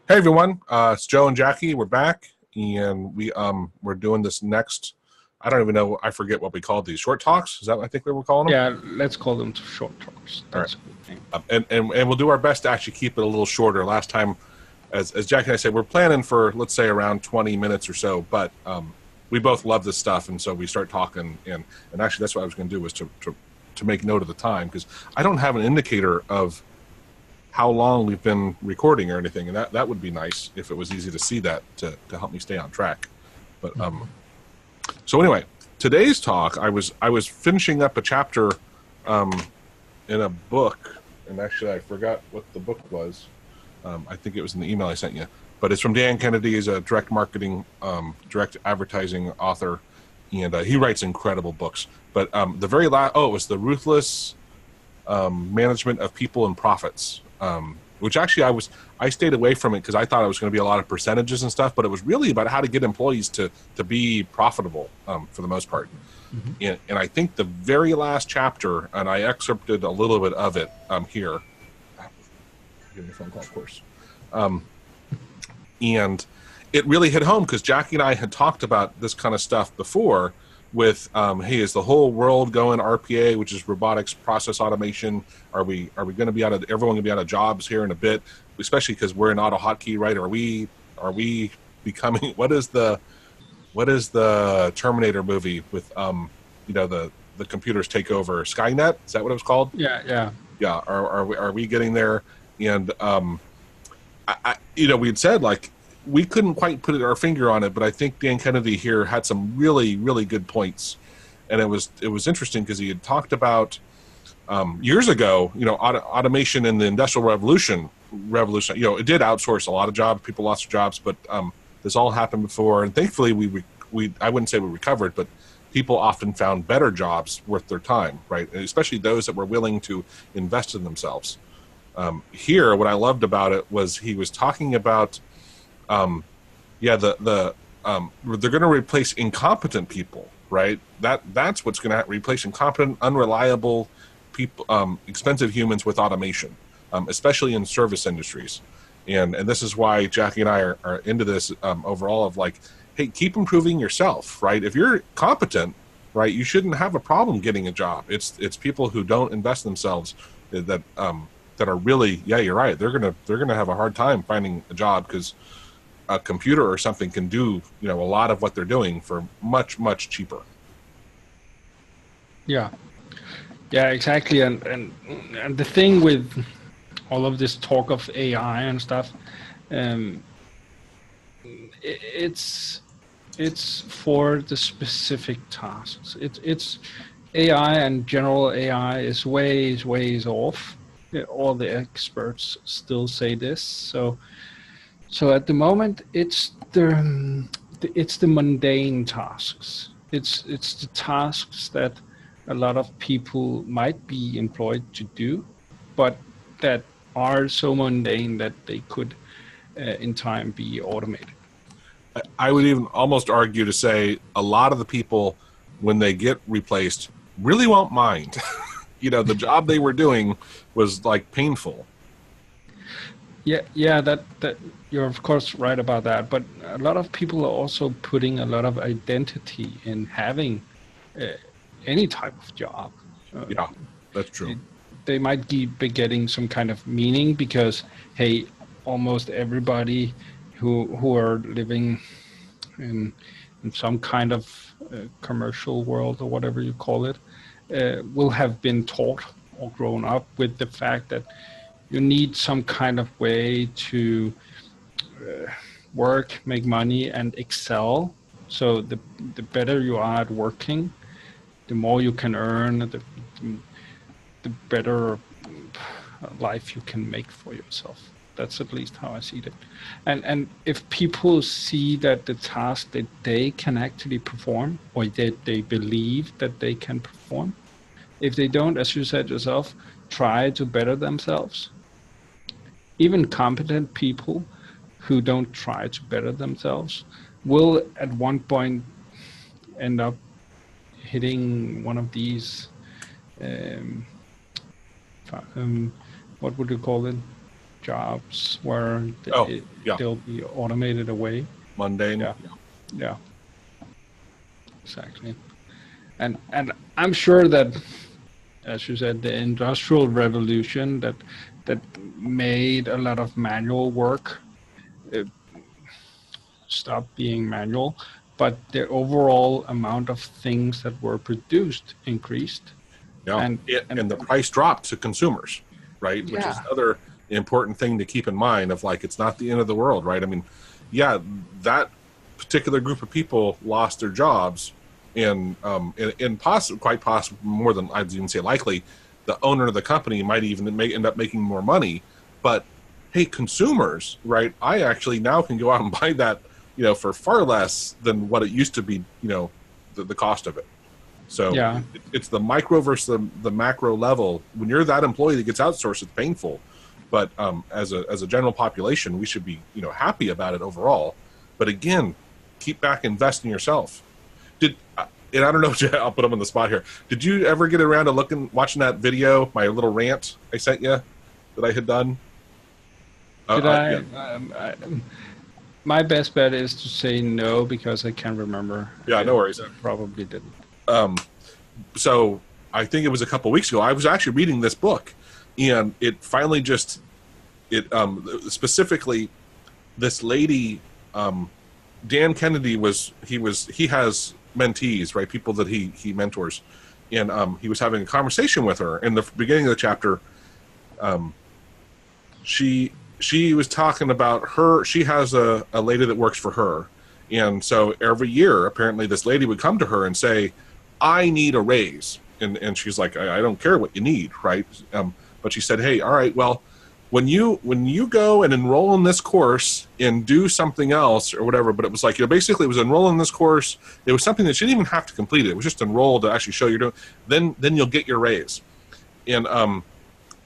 Hey everyone, it's Joe and Jackie. We're back, and we're doing this next. I don't even know. I forget what we called these short talks. Is that what I think we were calling them? Yeah, let's call them short talks. That's All right. a good thing. And we'll do our best to actually keep it a little shorter. Last time, as Jackie and I said, we're planning for, let's say, around 20 minutes or so. But we both love this stuff, and so we start talking. And actually, that's what I was going to do was to make note of the time, because I don't have an indicator of how long we've been recording or anything, and that would be nice if it was easy to see that to help me stay on track. But so anyway, today's talk, I was finishing up a chapter in a book, and actually I forgot what the book was. I think it was in the email I sent you, but it's from Dan Kennedy. He's a direct marketing, direct advertising author, and he writes incredible books. But the very last, it was The Ruthless Management of People and Profits. Which actually I stayed away from it because I thought it was going to be a lot of percentages and stuff, but it was really about how to get employees to be profitable for the most part. Mm-hmm. And I think the very last chapter, and I excerpted a little bit of it here. Give me a phone call, of course. And it really hit home because Jackie and I had talked about this kind of stuff before with, hey, is the whole world going RPA, which is robotics process automation? Are we going to be everyone going to be out of jobs here in a bit, especially because we're in AutoHotkey, right? Are we becoming, what is the Terminator movie with, the computers take over? Skynet? Is that what it was called? Yeah. Are we getting there? And, we had said, like, we couldn't quite put our finger on it, but I think Dan Kennedy here had some really, really good points. And it was interesting because he had talked about years ago, automation in the Industrial Revolution, it did outsource a lot of jobs. People lost their jobs, but this all happened before. And thankfully, we I wouldn't say we recovered, but people often found better jobs worth their time, right? And especially those that were willing to invest in themselves. Here, what I loved about it was he was talking about they're going to replace incompetent people, right? That's what's going to replace incompetent, unreliable people, expensive humans with automation, especially in service industries. And this is why Jackie and I are into this overall of like, hey, keep improving yourself, right? If you're competent, right, you shouldn't have a problem getting a job. It's people who don't invest in themselves that are really, yeah, you're right. They're gonna have a hard time finding a job because a computer or something can do, a lot of what they're doing for much, much cheaper. Yeah, exactly. And the thing with all of this talk of AI and stuff, it's for the specific tasks. It's AI, and general AI is ways off. All the experts still say this. So at the moment, it's the mundane tasks. It's the tasks that a lot of people might be employed to do, but that are so mundane that they could, in time, be automated. I would even almost argue to say a lot of the people, when they get replaced, really won't mind. The job they were doing was like painful. Yeah, that you're of course right about that. But a lot of people are also putting a lot of identity in having any type of job. Yeah, that's true. They might be getting some kind of meaning because, hey, almost everybody who are living in some kind of commercial world or whatever you call it will have been taught or grown up with the fact that you need some kind of way to work, make money, and excel. So the better you are at working, the more you can earn, the better life you can make for yourself. That's at least how I see it. And if people see that the task that they can actually perform, or that they believe that they can perform, if they don't, as you said yourself, try to better themselves, even competent people who don't try to better themselves will at one point end up hitting one of these, what would you call it? jobs where they'll be automated away. Mundane. Yeah, exactly. And I'm sure that, as you said, the Industrial Revolution that made a lot of manual work stop being manual, but the overall amount of things that were produced increased. Yeah, and the price dropped to consumers, right? Yeah. Which is another important thing to keep in mind of like, it's not the end of the world, right? I mean, yeah, that particular group of people lost their jobs, and quite possibly more than I'd even say likely, the owner of the company might even end up making more money. But hey, consumers, right? I actually now can go out and buy that, for far less than what it used to be, the cost of it. So it's the micro versus the macro level. When you're that employee that gets outsourced, it's painful. But as a general population, we should be happy about it overall. But again, keep back, invest in yourself. And I don't know, I'll put them on the spot here. Did you ever get around to watching that video, my little rant I sent you that I had done? Did I? My best bet is to say no because I can't remember. Yeah, no worries. I probably didn't. So I think it was a couple weeks ago. I was actually reading this book, and it finally specifically this lady, Dan Kennedy he has mentees, right? People that he mentors, and he was having a conversation with her in the beginning of the chapter. She was talking about she has a lady that works for her, and so every year apparently this lady would come to her and say, I need a raise, and she's like, I don't care what you need, right? But she said, hey, all right, well, when you go and enroll in this course and do something else or whatever, but it was like, basically it was enroll in this course. It was something that she didn't even have to complete it. It was just enroll to actually show you're doing. Then you'll get your raise. And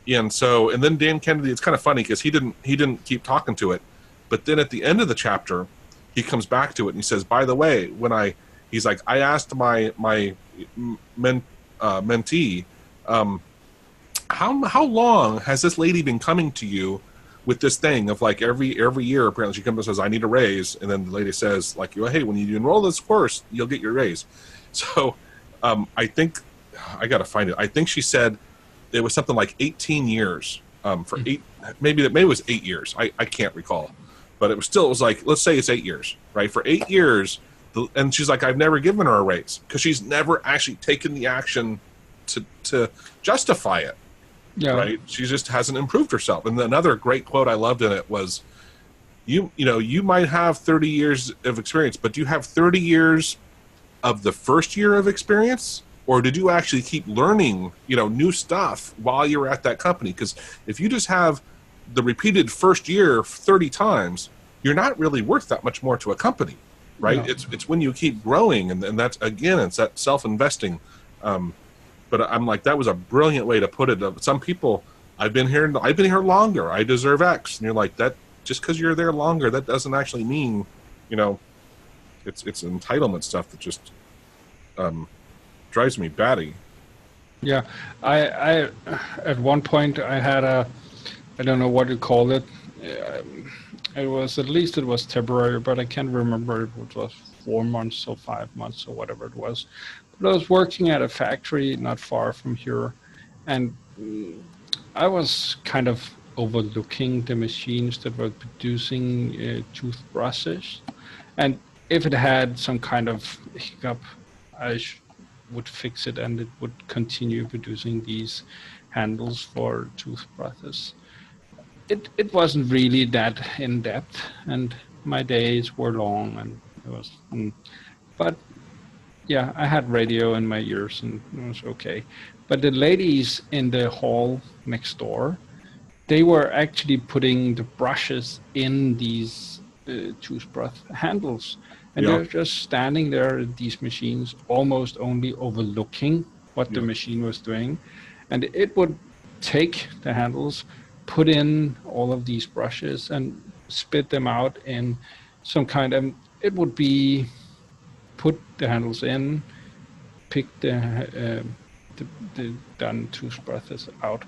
then Dan Kennedy, it's kind of funny because he didn't keep talking to it, but then at the end of the chapter, he comes back to it and he says, by the way, he's like, I asked my mentee, how long has this lady been coming to you with this thing of like every year apparently she comes and says, I need a raise, and then the lady says like, hey, when you enroll this course, you'll get your raise. So I think I gotta find it. I think she said it was something like 18 years for maybe it was 8 years. I can't recall, but it was like, let's say it's 8 years, right? For 8 years, and she's like, I've never given her a raise because she's never actually taken the action to justify it. Yeah. Right. She just hasn't improved herself. And another great quote I loved in it was, you might have 30 years of experience, but do you have 30 years of the first year of experience? Or did you actually keep learning, new stuff while you're at that company? Because if you just have the repeated first year 30 times, you're not really worth that much more to a company, right? No. It's when you keep growing, and that's, again, it's that self-investing. But I'm like, that was a brilliant way to put it. Some people, I've been here longer, I deserve X. And you're like, that just because you're there longer, that doesn't actually mean, it's entitlement stuff that just drives me batty. Yeah, I at one point I had I don't know what you call it. It was temporary, but I can't remember if it was 4 months or 5 months or whatever it was. But I was working at a factory not far from here, and I was kind of overlooking the machines that were producing toothbrushes, and if it had some kind of hiccup, I would fix it, and it would continue producing these handles for toothbrushes. It wasn't really that in depth, and my days were long, and it was. But yeah, I had radio in my ears, and it was okay. But the ladies in the hall next door, they were actually putting the brushes in these toothbrush handles. And they're just standing there at these machines, almost only overlooking what the machine was doing. And it would take the handles, put in all of these brushes, and spit them out in some kind of, it would be put the handles in, pick the done toothbrushes out.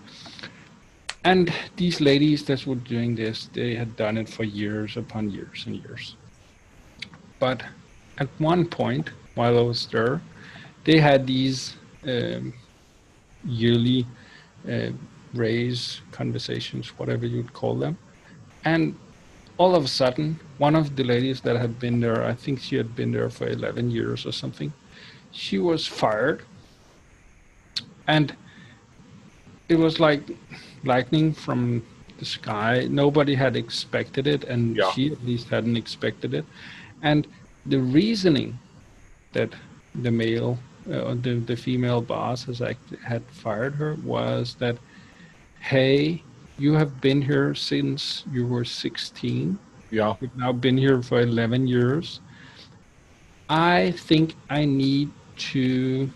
And these ladies that were doing this, they had done it for years upon years and years. But at one point, while I was there, they had these yearly raise conversations, whatever you'd call them. And all of a sudden, one of the ladies that had been there, I think she had been there for 11 years or something, she was fired. And it was like lightning from the sky. Nobody had expected it, and she at least hadn't expected it. And the reasoning that the male, the female boss had fired her was that, hey, you have been here since you were 16. Yeah. You've now been here for 11 years. I think I need to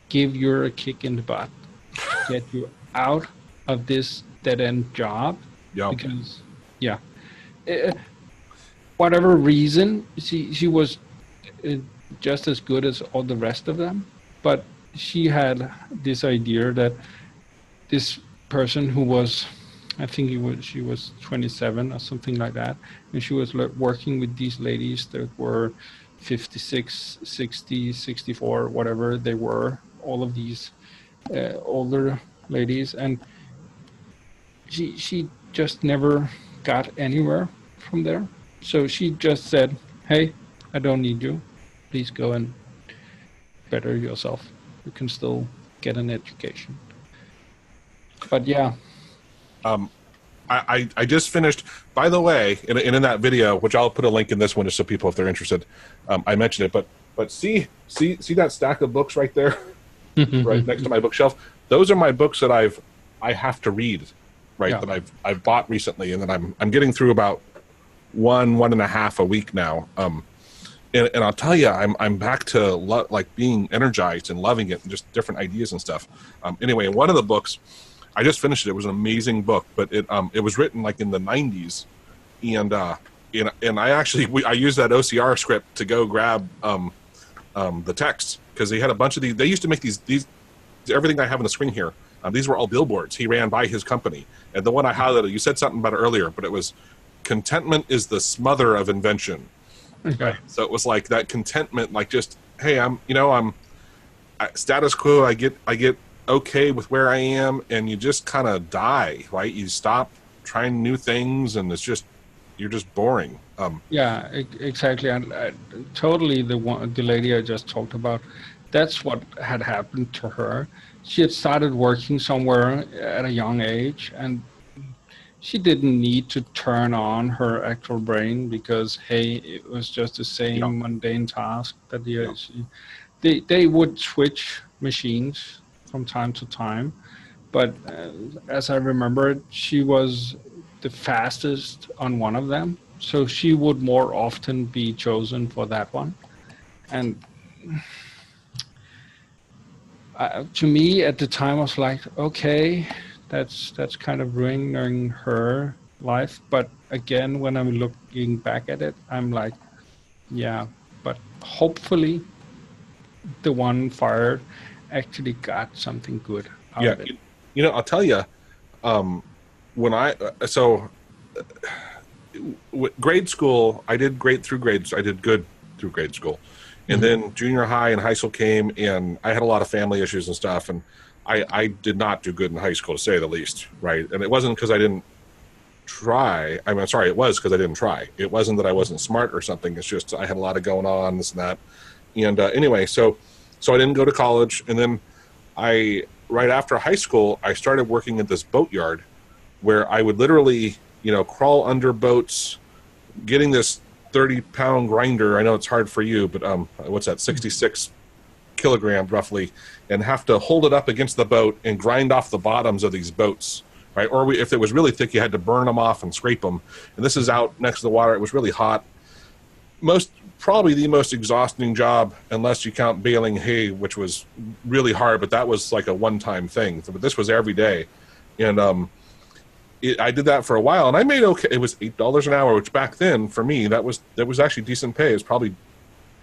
give you a kick in the butt, get you out of this dead-end job. Yeah. Because, whatever reason, she was just as good as all the rest of them, but she had this idea that this person who was, I think she was 27 or something like that, and she was working with these ladies that were 56, 60, 64, whatever they were, all of these older ladies, and she just never got anywhere from there. So she just said, hey, I don't need you. Please go and better yourself. You can still get an education. But yeah. I just finished, by the way, in that video, which I'll put a link in this one just so people, if they're interested, I mentioned it, but see that stack of books right there, right next to my bookshelf? Those are my books that I have to read, right? That I've bought recently, and then I'm getting through about one and a half a week now. And I'll tell you, I'm back to like being energized and loving it, and just different ideas and stuff. Anyway, one of the books, I just finished it. It was an amazing book, but it was written like in the 90s, and I actually I used that OCR script to go grab the text, because they had a bunch of these. They used to make these everything I have on the screen here. These were all billboards he ran by his company, and the one I highlighted, you said something about it earlier, but it was contentment is the smother of invention. Okay. So it was like that contentment, like just, hey, I'm status quo. I get okay with where I am, and you just kind of die, right? You stop trying new things, and you're just boring. Yeah, exactly. And totally the lady I just talked about, that's what had happened to her. She had started working somewhere at a young age, and she didn't need to turn on her actual brain, because, hey, it was just the same mundane task that they would switch machines from time to time. But as I remember it, she was the fastest on one of them. So she would more often be chosen for that one. And to me at the time, I was like, okay, that's kind of ruining her life. But again, when I'm looking back at it, I'm like, yeah, but hopefully the one fired actually got something good out of it. I'll tell you, grade school, I did great through grades. I did good through grade school. And then junior high and high school came, and I had a lot of family issues and stuff, and I did not do good in high school, to say the least, right? And it wasn't because I didn't try. It was because I didn't try. It wasn't that I wasn't smart or something. It's just I had a lot of going on, this and that. And anyway, so I didn't go to college. And then right after high school, I started working at this boatyard where I would literally, crawl under boats, getting this 30-pound grinder. I know it's hard for you, but what's that, 66 kilograms roughly, and have to hold it up against the boat and grind off the bottoms of these boats, right? Or if it was really thick, you had to burn them off and scrape them. And this is out next to the water. It was really hot. Probably the most exhausting job, unless you count baling hay, which was really hard, but that was like a one-time thing. But this was every day. And I did that for a while, and I made okay. It was $8 an hour, which back then for me that was actually decent pay. It was probably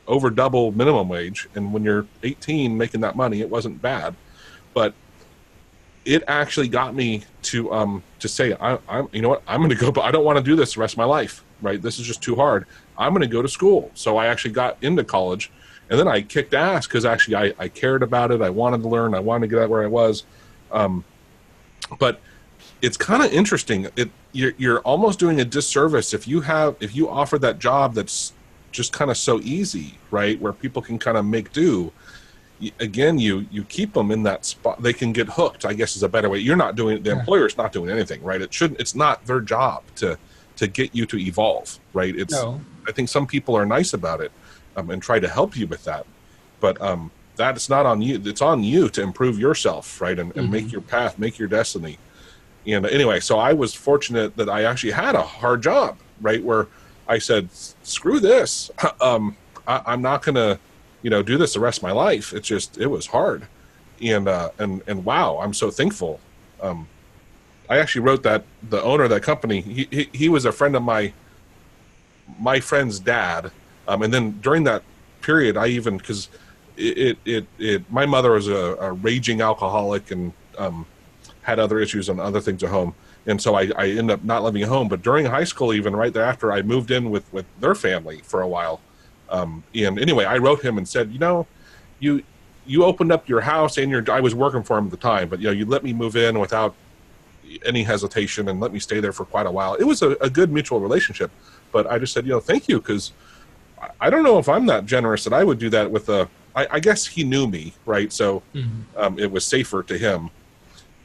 over double minimum wage, and when you're 18 making that money, it wasn't bad. But it actually got me to say, I'm you know what, I'm going to go, but I don't want to do this the rest of my life, right? This is just too hard. I'm going to go to school. So I actually got into college, and then I kicked ass because actually I cared about it. I wanted to learn. I wanted to get out where I was. But it's kind of interesting. You're almost doing a disservice if you offer that job that's just kind of so easy, right? Where people can kind of make do. Again, you keep them in that spot. They can get hooked, I guess is a better way. You're not doing, the employer's not doing anything, right? It's not their job to get you to evolve, right? No. I think some people are nice about it and try to help you with that. But that is not on you. It's on you to improve yourself, right? And make your path, make your destiny. And anyway, so I was fortunate that I actually had a hard job, right? Where I said, screw this. I'm not going to, do this the rest of my life. It was hard. And wow, I'm so thankful. I actually wrote that the owner of that company, he was a friend of my friend's dad. And then during that period, I even, because my mother was a raging alcoholic and had other issues and other things at home. And so I ended up not living at home. But during high school, even right thereafter, I moved in with their family for a while. And anyway, I wrote him and said, you opened up your house and I was working for him at the time, but you let me move in without any hesitation and let me stay there for quite a while. It was a good mutual relationship, but I just said, thank you. Cause I don't know if I'm that generous that I would do that with I guess he knew me, right? So, it was safer to him.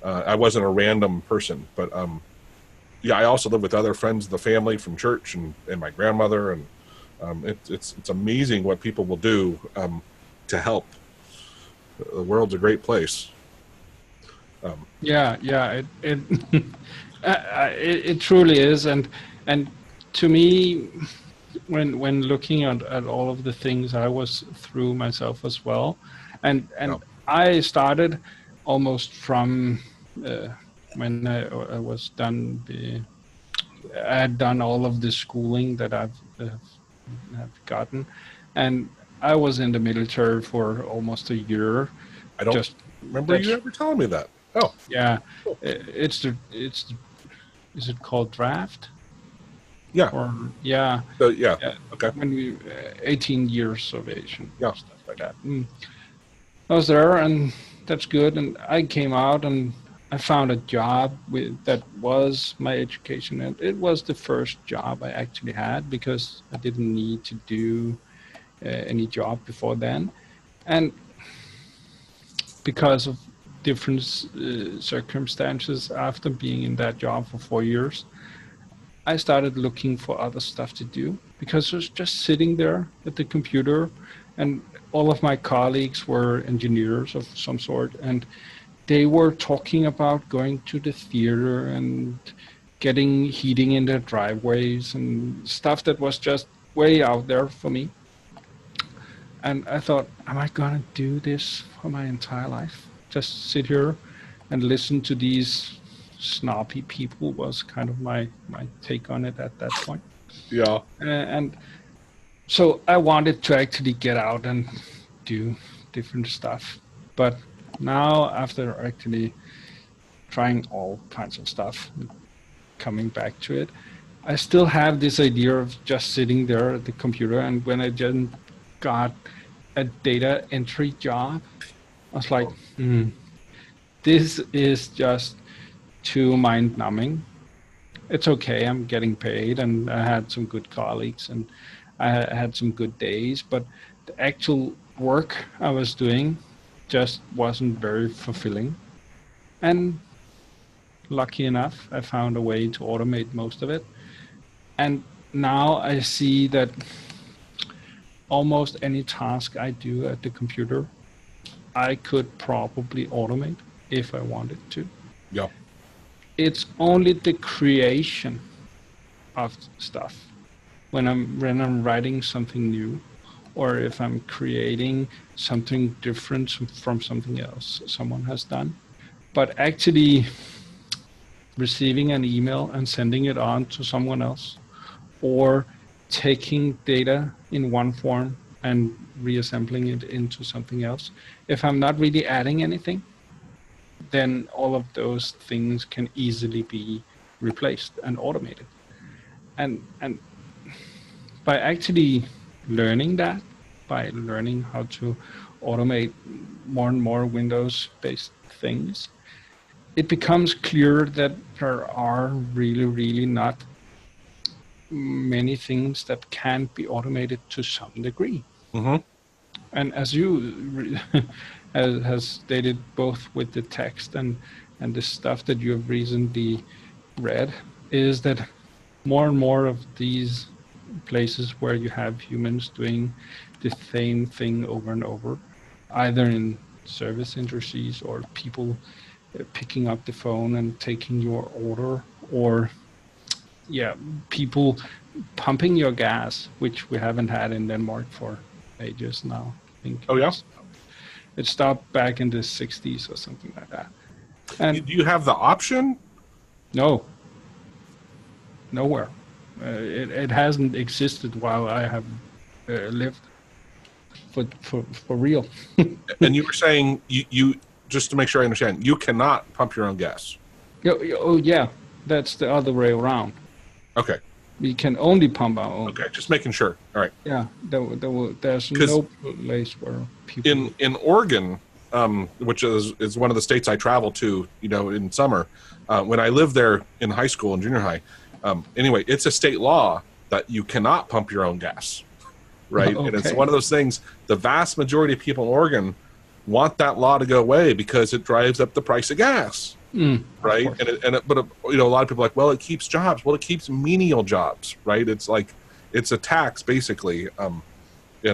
I wasn't a random person, but, I also lived with other friends of the family from church and my grandmother, and it's amazing what people will do to help. The world's a great place. It truly is, and to me, when looking at all of the things I was through myself as well, and I started almost from when I was done. I had done all of the schooling that I've gotten, and I was in the military for almost a year. I don't remember you ever telling me that. Oh, yeah, cool. Is it called draft? Yeah. Or yeah. Okay. When we 18 years of age and stuff like that. I was there, and that's good. And I came out and I found a job that was my education, and it was the first job I actually had because I didn't need to do any job before then, and because of different circumstances after being in that job for 4 years, I started looking for other stuff to do because I was just sitting there at the computer, and all of my colleagues were engineers of some sort, and they were talking about going to the theater and getting heating in their driveways and stuff that was just way out there for me. And I thought, am I gonna do this for my entire life? Just sit here and listen to these snobby people was kind of my take on it at that point. Yeah. And so I wanted to actually get out and do different stuff. But now, after actually trying all kinds of stuff, coming back to it, I still have this idea of just sitting there at the computer. And when I just got a data entry job, I was like, this is just too mind-numbing. It's okay, I'm getting paid, and I had some good colleagues, and I had some good days, but the actual work I was doing just wasn't very fulfilling. And lucky enough, I found a way to automate most of it. And now I see that almost any task I do at the computer, I could probably automate if I wanted to. Yeah. It's only the creation of stuff. When I'm writing something new, or if I'm creating something different from something else someone has done. But actually receiving an email and sending it on to someone else, or taking data in one form and reassembling it into something else, if I'm not really adding anything, then all of those things can easily be replaced and automated. And by actually learning that, by learning how to automate more and more Windows-based things, it becomes clear that there are really not many things that can be automated to some degree. Mm-hmm. And as you has stated, both with the text and the stuff that you have recently read, is that more and more of these places where you have humans doing the same thing over and over, either in service industries or people picking up the phone and taking your order, or people pumping your gas, which we haven't had in Denmark for ages now. I think. Oh yeah. It stopped back in the 60s or something like that. And do you have the option? No. Nowhere. It hasn't existed while I have lived. For real. And you were saying you just to make sure I understand, you cannot pump your own gas. Oh yeah, that's the other way around. Okay. We can only pump our own. Okay, just making sure. All right. Yeah, there's no place where people... In Oregon, which is one of the states I travel to, in summer, when I lived there in high school and junior high, anyway, it's a state law that you cannot pump your own gas, right? Okay. And it's one of those things, the vast majority of people in Oregon want that law to go away because it drives up the price of gas. Right. But a lot of people are like, well, it keeps jobs. Well, it keeps menial jobs, right? It's like, it's a tax basically. And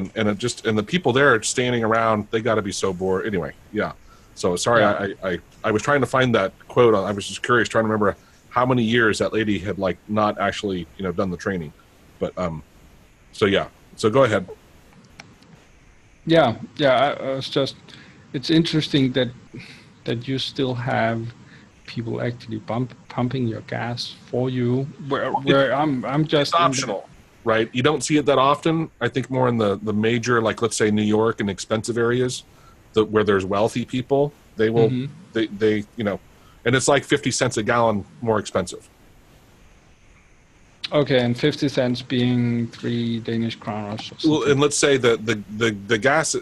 the people there are standing around, they got to be so bored anyway. Yeah. So sorry. Yeah. I was trying to find that quote. I was just curious, trying to remember how many years that lady had not actually, done the training, but, so yeah, so go ahead. Yeah. I was just, it's interesting that you still have people actually pumping your gas for you, where I'm just... It's optional, right? You don't see it that often. I think more in the major, like let's say New York and expensive areas, where there's wealthy people, they will, they and it's like 50 cents a gallon more expensive. Okay, and 50 cents being 3 Danish kroners. Well, and let's say the gas,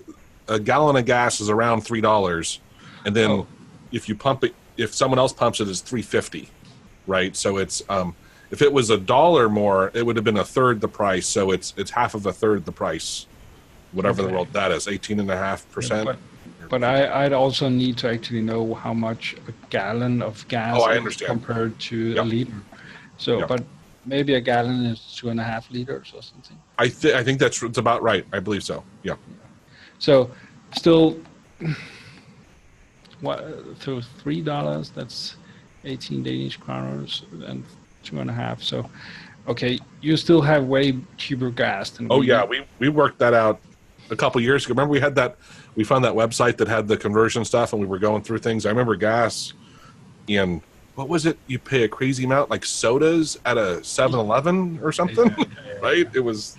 a gallon of gas is around $3, and then if you pump it, if someone else pumps it, it's $3.50, right? So it's if it was $1 more, it would have been a third the price. So it's half of a third the price, whatever the world that is, 18.5%. But I'd also need to actually know how much a gallon of gas is compared to a liter. So, but maybe a gallon is 2.5 liters or something. I think it's about right. I believe so. Yeah. So still. So $3, that's 18 Danish kroners and 2.5. So, okay, you still have way cheaper gas than we worked that out a couple years ago. Remember we found that website that had the conversion stuff, and we were going through things. I remember gas in, what was it? You pay a crazy amount, like sodas at a 7-Eleven or something, right? It was.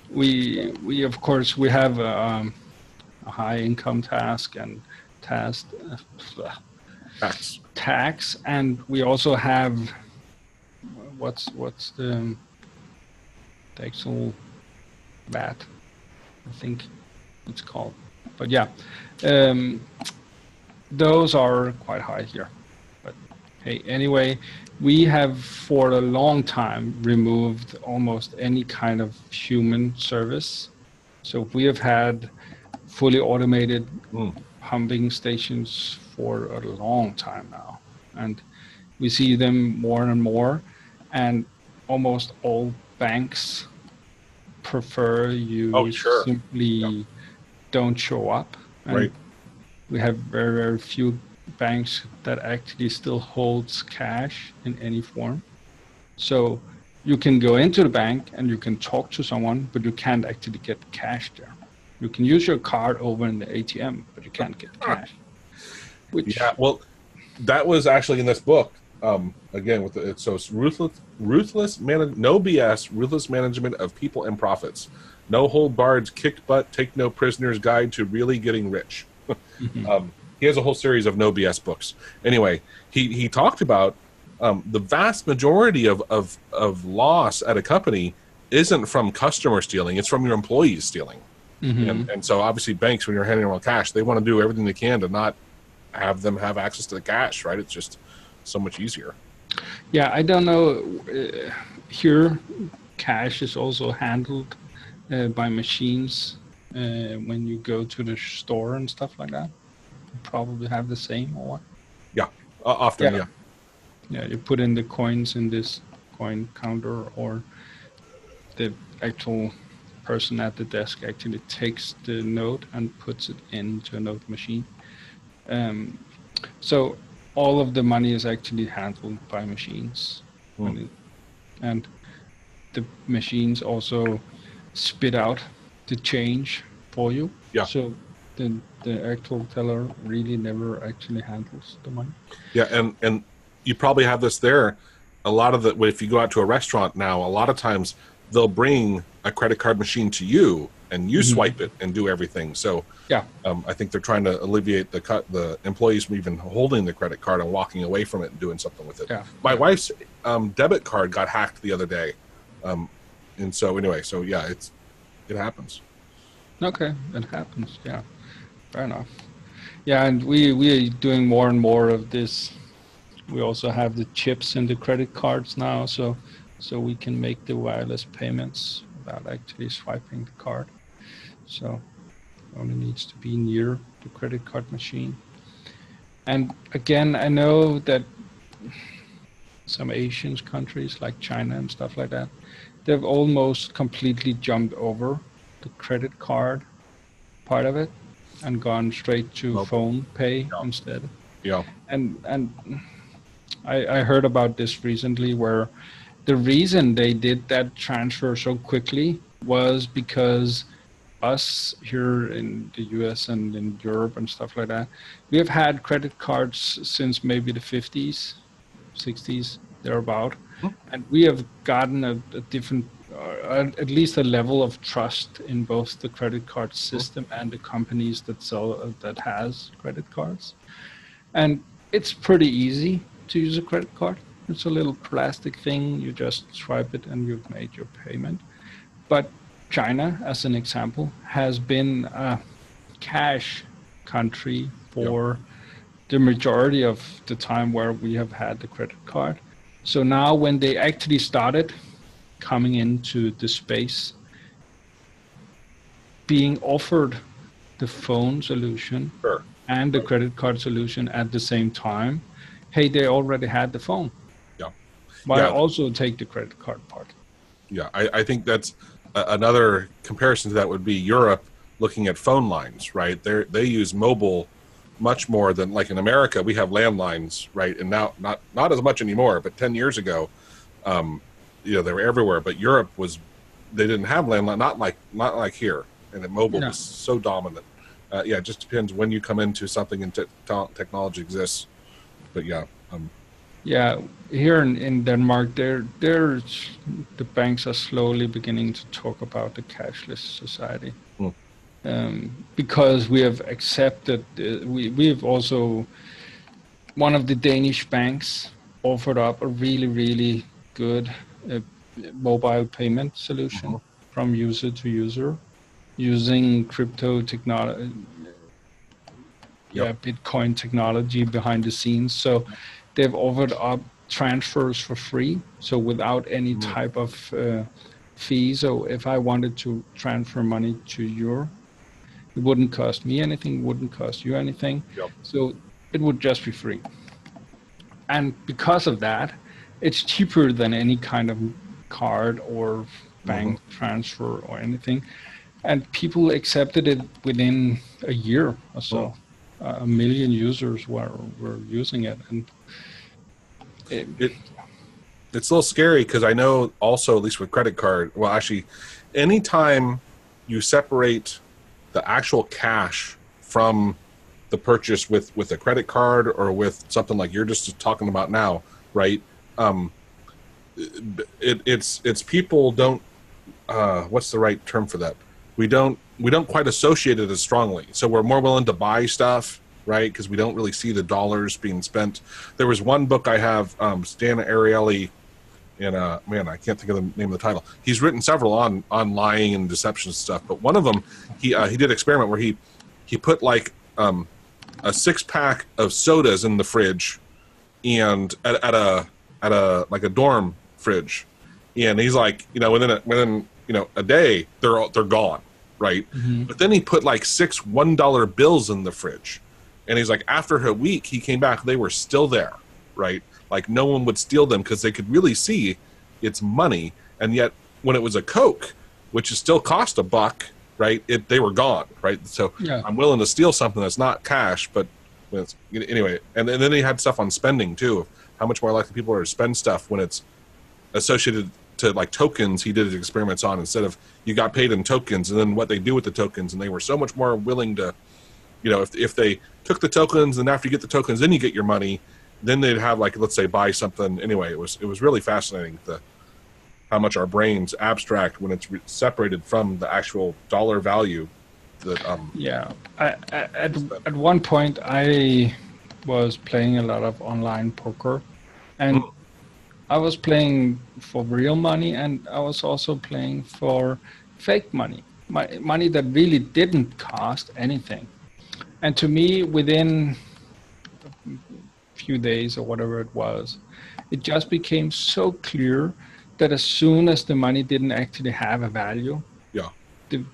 We of course we have a high income tax, and we also have what's the actual VAT, I think it's called, but yeah, those are quite high here. But hey, anyway, we have for a long time removed almost any kind of human service, so we have had fully automated pumping stations for a long time now, and we see them more and more, and almost all banks prefer you simply don't show up, and we have very, very few banks that actually still holds cash in any form. So you can go into the bank and you can talk to someone, but you can't actually get cash there. You can use your card over in the ATM, but you can't get the cash. Well, that was actually in this book. Again, with it's ruthless no BS, ruthless management of people and profits. No hold barred, kicked butt, take no prisoners guide to really getting rich. He has a whole series of no BS books. Anyway, he talked about the vast majority of loss at a company isn't from customer stealing; it's from your employees stealing. Mm-hmm. And so, obviously, banks, when you're handing around cash, they want to do everything they can to not have them have access to the cash. Right? It's just so much easier. Yeah, I don't know. Here, cash is also handled by machines when you go to the store and stuff like that. You probably have the same, or what? Yeah, often. Yeah. Yeah, you put in the coins in this coin counter, or the actual person at the desk actually takes the note and puts it into a note machine. So all of the money is actually handled by machines. And the machines also spit out the change for you. Yeah. So the actual teller really never actually handles the money. Yeah, and you probably have this there. A lot of if you go out to a restaurant now, a lot of times they'll bring a credit card machine to you and you swipe it and do everything. So yeah, I think they're trying to alleviate the employees from even holding the credit card and walking away from it and doing something with it. Yeah. My wife's debit card got hacked the other day. And so anyway, so yeah, it happens. Okay, it happens. Yeah, fair enough. Yeah, and we are doing more and more of this. We also have the chips in the credit cards now, so we can make the wireless payments without actually swiping the card. So it only needs to be near the credit card machine. And again, I know that some Asian countries like China and stuff like that, they've almost completely jumped over the credit card part of it and gone straight to phone pay instead. Yeah. And I heard about this recently, where the reason they did that transfer so quickly was because us here in the US and in Europe and stuff like that, we have had credit cards since maybe the 50s, 60s, thereabout. And we have gotten a different, at least a level of trust in both the credit card system and the companies that has credit cards. And it's pretty easy to use a credit card. It's a little plastic thing. You just swipe it and you've made your payment. But China, as an example, has been a cash country for the majority of the time where we have had the credit card. So now when they actually started coming into the space, being offered the phone solution and the credit card solution at the same time, hey, they already had the phone. Yeah. Why also take the credit card part? Yeah, I think that's another comparison to that would be Europe looking at phone lines, right? They use mobile much more than, like in America, we have landlines, right? And now not as much anymore, but 10 years ago, they were everywhere. But Europe they didn't have landline, not like here, and mobile was so dominant. It just depends when you come into something and technology exists. But here in Denmark, the banks are slowly beginning to talk about the cashless society. Because we have accepted, we've also, one of the Danish banks offered up a really, really good mobile payment solution from user to user using crypto technology, Bitcoin technology behind the scenes. So they've offered up transfers for free, so without any type of fee. So if I wanted to transfer money to you, it wouldn't cost me anything, it wouldn't cost you anything. So it would just be free. And because of that, it's cheaper than any kind of card or bank transfer or anything. And people accepted it within a year or so. 1 million users were using it. And it's a little scary because I know also, at least with credit card, well, actually, anytime you separate the actual cash from the purchase with a credit card or with something like you're just talking about now, right? It's people don't, what's the right term for that? We don't quite associate it as strongly. So we're more willing to buy stuff right? Because we don't really see the dollars being spent. There was one book I have, Stan Ariely, and man, I can't think of the name of the title. He's written several on lying and deception stuff, but one of them, he did an experiment where he put like a 6-pack of sodas in the fridge, and at a like a dorm fridge, and he's like, within a day they're gone, right? Mm-hmm. But then he put like 6 $1 bills in the fridge, and he's like, after a week he came back, they were still there, right? Like no one would steal them because they could really see it's money, and yet when it was a Coke, which is still cost $1, right? They were gone, right? So yeah. I'm willing to steal something that's not cash, but anyway. And then he had stuff on spending too. How much more likely people are to spend stuff when it's associated to like tokens. He did his experiments on, instead of you got paid in tokens, and then what they do with the tokens, and they were so much more willing to, if they took the tokens, and after you get the tokens, then you get your money. Then they'd have, like, let's say, buy something. Anyway, it was really fascinating how much our brains abstract when it's separated from the actual dollar value. At one point I was playing a lot of online poker, and I was playing for real money, and I was also playing for fake money, money that really didn't cost anything. And to me, within few days or whatever it was, it just became so clear that as soon as the money didn't actually have a value,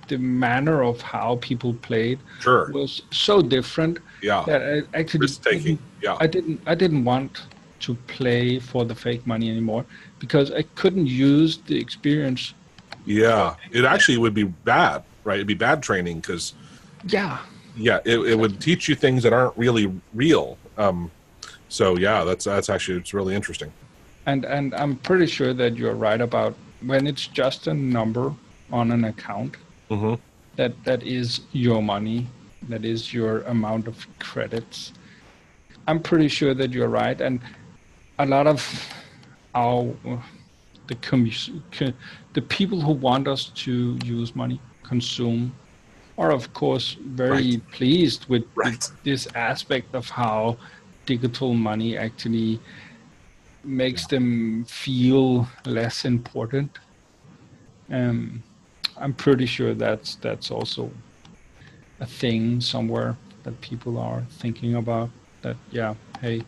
the manner of how people played was so different that I actually I didn't want to play for the fake money anymore, because I couldn't use the experience. It actually would be bad, right? It'd be bad training, because it would teach you things that aren't really real. So that's actually, it's really interesting. And I'm pretty sure that you're right about when it's just a number on an account, that is your money, that is your amount of credits. I'm pretty sure that you're right. And a lot of the people who want us to use money, consume, are of course very pleased with this aspect of how digital money actually makes them feel less important. I'm pretty sure that's also a thing somewhere that people are thinking about, that hey.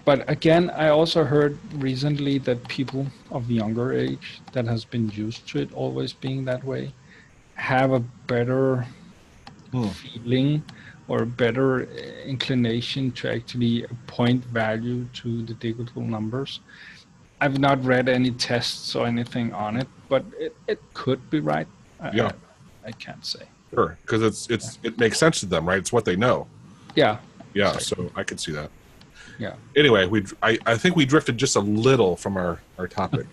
But again, I also heard recently that people of younger age that has been used to it always being that way have a better feeling or a better inclination to actually appoint value to the digital numbers. I've not read any tests or anything on it, but it could be right. I can't say. Sure, because it makes sense to them, right? It's what they know. Yeah. So I could see that. Yeah. Anyway, I think we drifted just a little from our topic.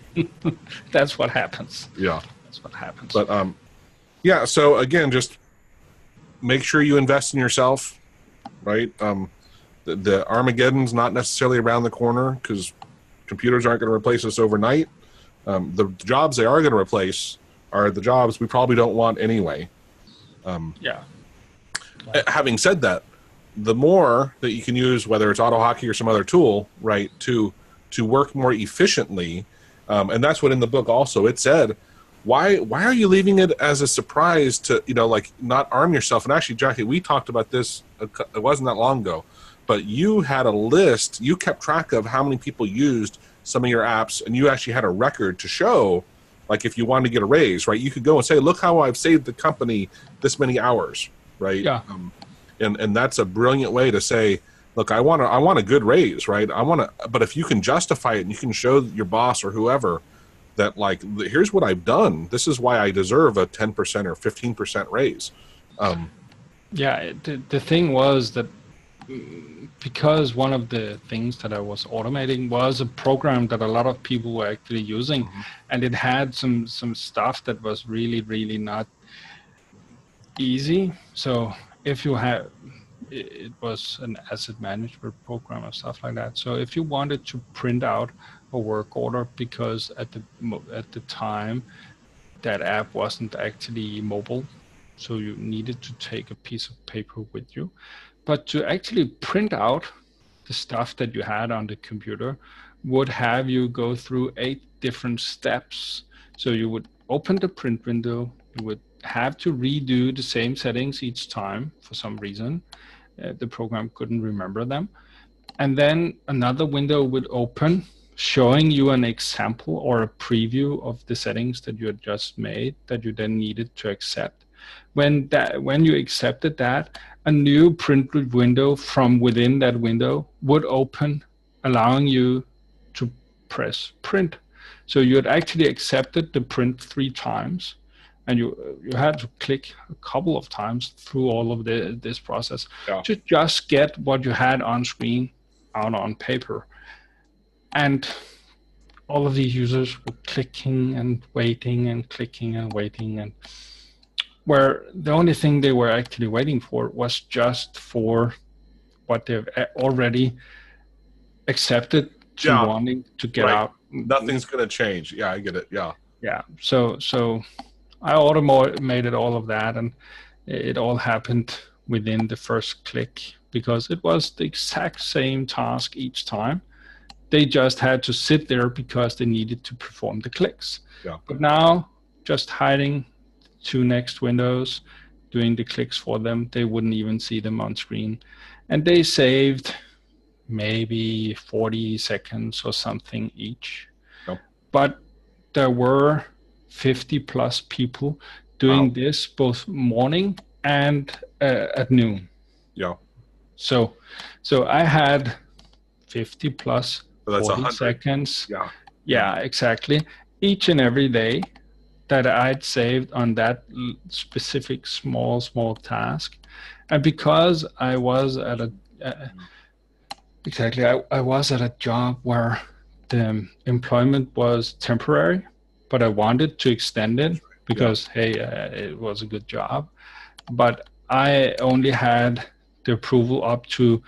That's what happens. Yeah. That's what happens. But so again, just make sure you invest in yourself, right? The Armageddon's not necessarily around the corner, because computers aren't going to replace us overnight. The jobs they are going to replace are the jobs we probably don't want anyway. Having said that, the more that you can use, whether it's AutoHotkey or some other tool, right, to work more efficiently, and that's what in the book also it said. Why are you leaving it as a surprise to, not arm yourself? And actually, Jackie, we talked about this, it wasn't that long ago, but you had a list, you kept track of how many people used some of your apps, and you actually had a record to show, like if you wanted to get a raise, right? You could go and say, look how I've saved the company this many hours, right? Yeah. And that's a brilliant way to say, look, I want a good raise, right? But if you can justify it and you can show your boss or whoever that, like, here's what I've done. This is why I deserve a 10% or 15% raise. The thing was that because one of the things that I was automating was a program that a lot of people were actually using, and it had some stuff that was really, really not easy. So if you have, it was an asset management program or stuff like that. So if you wanted to print out a work order, because at the time that app wasn't actually mobile, so you needed to take a piece of paper with you. But to actually print out the stuff that you had on the computer would have you go through 8 different steps. So you would open the print window, you would have to redo the same settings each time for some reason. The program couldn't remember them. And then another window would open showing you an example or a preview of the settings that you had just made that you then needed to accept. When you accepted that, a new print window from within that window would open, allowing you to press print. So you had actually accepted the print 3 times, and you had to click a couple of times through all of this process to just get what you had on screen out on paper. And all of these users were clicking and waiting and clicking and waiting, and where the only thing they were actually waiting for was just for what they've already accepted to wanting to get out. Nothing's going to change. Yeah, I get it. Yeah. Yeah. So I automated all of that, and it all happened within the first click because it was the exact same task each time. They just had to sit there because they needed to perform the clicks. Yeah. But now, just hiding 2 next windows, doing the clicks for them, they wouldn't even see them on screen. And they saved maybe 40 seconds or something each. Yep. But there were 50 plus people doing this both morning and at noon. Yeah. So I had 50 plus 40 seconds. Yeah. Yeah, exactly. Each and every day that I'd saved on that specific small task. And because I was at I was at a job where the employment was temporary, but I wanted to extend it because, it was a good job. But I only had the approval up to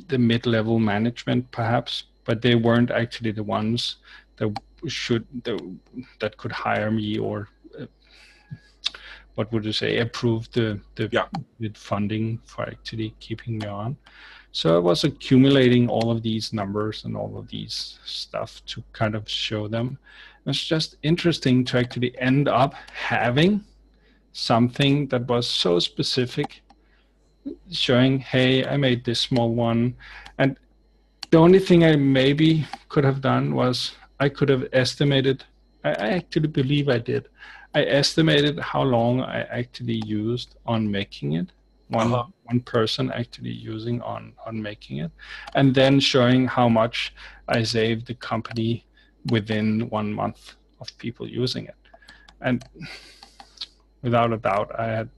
the mid-level management, perhaps, but they weren't actually the ones that could hire me or what would you say, approve the funding for actually keeping me on. So I was accumulating all of these numbers and all of these stuff to kind of show them. It's just interesting to actually end up having something that was so specific, showing, hey, I made this small one. And the only thing I maybe could have done was I could have estimated, I actually believe I did. I estimated how long I actually used on making it. One person actually using on making it, and then showing how much I saved the company within 1 month of people using it. And without a doubt, I had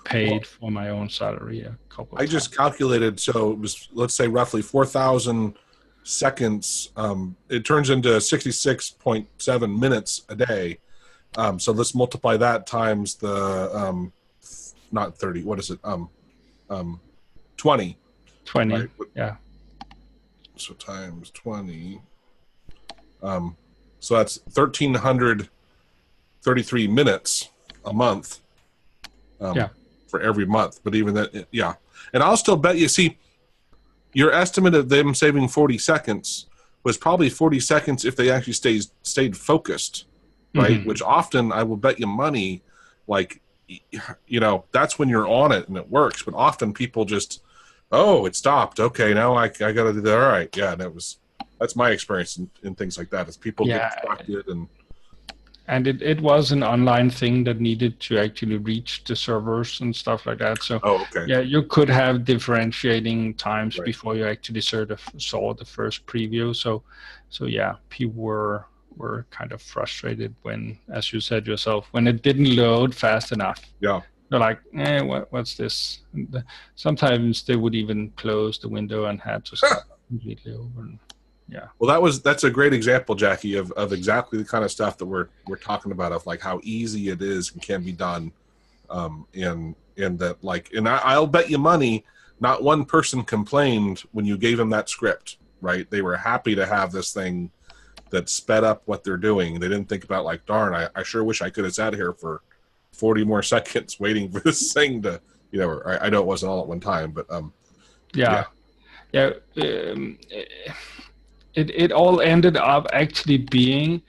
paid for my own salary a couple of times. Just calculated, so it was, let's say, roughly 4,000 seconds. It turns into 66.7 minutes a day. So let's multiply that times the not 30. What is it? 20. 20. Right? Yeah. So times 20. So that's 1,333 minutes a month. For every month. But even that, yeah. And I'll still bet you. See, your estimate of them saving 40 seconds was probably 40 seconds if they actually stayed focused. Right, which often I will bet you money, like, that's when you're on it and it works. But often people just, it stopped. Okay, now I got to do that. All right, yeah, and that's my experience in things like that. Is people get distracted and it was an online thing that needed to actually reach the servers and stuff like that. So you could have differentiating times before you actually saw the first preview. So yeah, people were kind of frustrated when, as you said yourself, when it didn't load fast enough. Yeah. They're like, what's this? And sometimes they would even close the window and had to start completely over. And, well, that's a great example, Jackie, of exactly the kind of stuff that we're talking about, of like how easy it is and can be done. And that, like, and I'll bet you money, not one person complained when you gave them that script, right? They were happy to have this thing that sped up what they're doing. They didn't think about, like, darn, I sure wish I could have sat here for 40 more seconds waiting for this thing to, or I know it wasn't all at one time, but yeah. It all ended up actually being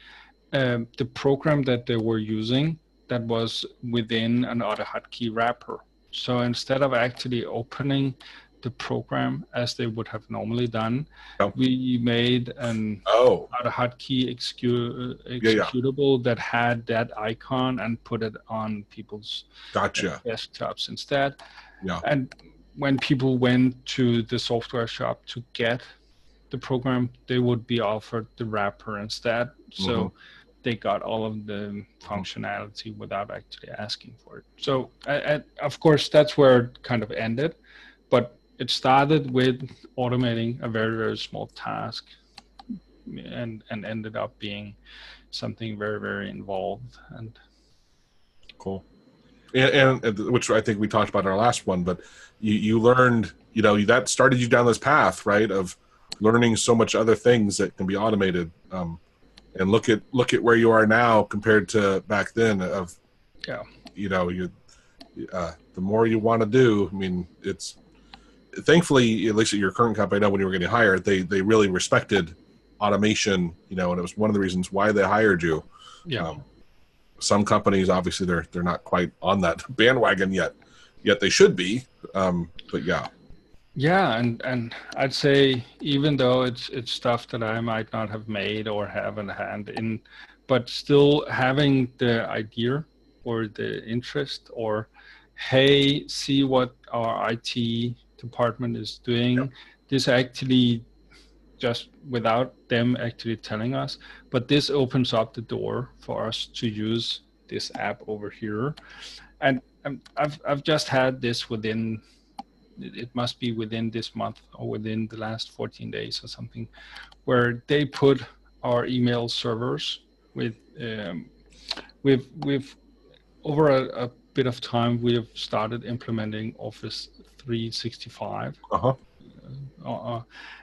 the program that they were using that was within an AutoHotkey wrapper. So instead of actually opening the program as they would have normally done, we made an AutoHotkey executable that had that icon and put it on people's desktops instead. Yeah. And when people went to the software shop to get the program, they would be offered the wrapper instead. So they got all of the functionality without actually asking for it. So of course, that's where it kind of ended, but it started with automating a very, very small task and ended up being something very, very involved. And cool. And which I think we talked about in our last one, but you learned, that started you down this path, right, of learning so much other things that can be automated. And look at where you are now compared to back then. Of the more you want to do. I mean, it's thankfully, at least at your current company, I know when you were getting hired, they really respected automation. And it was one of the reasons why they hired you. Yeah. Some companies, obviously, they're not quite on that bandwagon yet they should be. But yeah. Yeah, and I'd say even though it's stuff that I might not have made or have in hand in, but still having the idea or the interest or, hey, see what our IT department is doing. This actually, just without them actually telling us, but this opens up the door for us to use this app over here. And I've just had this within, it must be within this month or within the last 14 days or something, where they put our email servers with, we've over a bit of time, we have started implementing Office 365.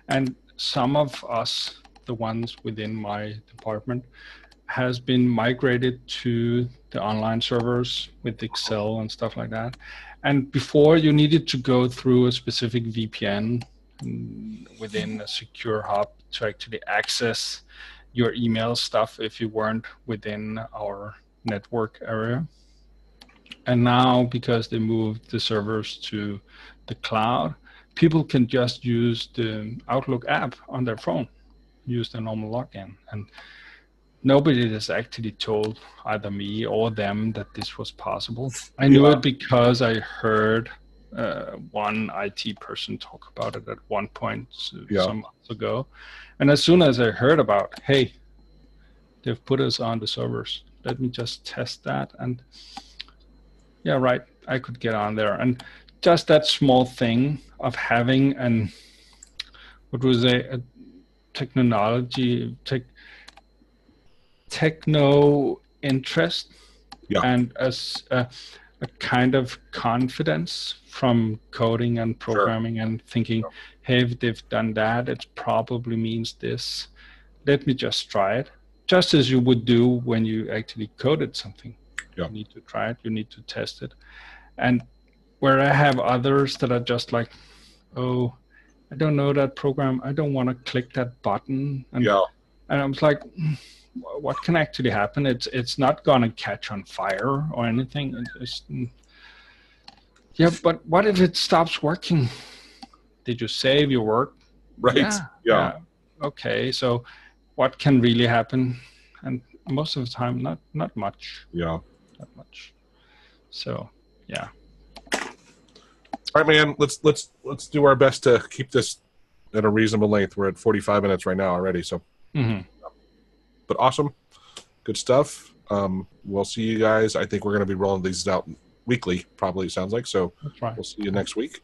And some of us, the ones within my department, has been migrated to the online servers with Excel and stuff like that. And before, you needed to go through a specific VPN within a secure hub to actually access your email stuff if you weren't within our network area. And now, because they moved the servers to the cloud, people can just use the Outlook app on their phone, use the normal login. And nobody has actually told either me or them that this was possible. I knew it because I heard one IT person talk about it at one point some months ago. And as soon as I heard about, hey, they've put us on the servers, let me just test that. And yeah, right, I could get on there. And just that small thing of having a techno interest and as a kind of confidence from coding and programming and thinking, hey, if they've done that, it probably means this. Let me just try it. Just as you would do when you actually coded something. You need to try it, you need to test it. And where I have others that are just like, oh, I don't know that program, I don't want to click that button. And I was like, what can actually happen? It's not going to catch on fire or anything. But what if it stops working? Did you save your work? Right. Yeah. Okay, so what can really happen? And most of the time, not much. Yeah. Not much. So, yeah. All right, man. Let's do our best to keep this at a reasonable length. We're at 45 minutes right now already. So, but awesome, good stuff. We'll see you guys. I think we're going to be rolling these out weekly. Probably, it sounds like. So we'll see you next week.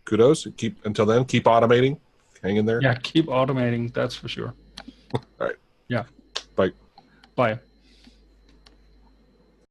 Kudos. Until then, keep automating. Hang in there. Yeah, keep automating. That's for sure. All right. Yeah. Bye. Bye.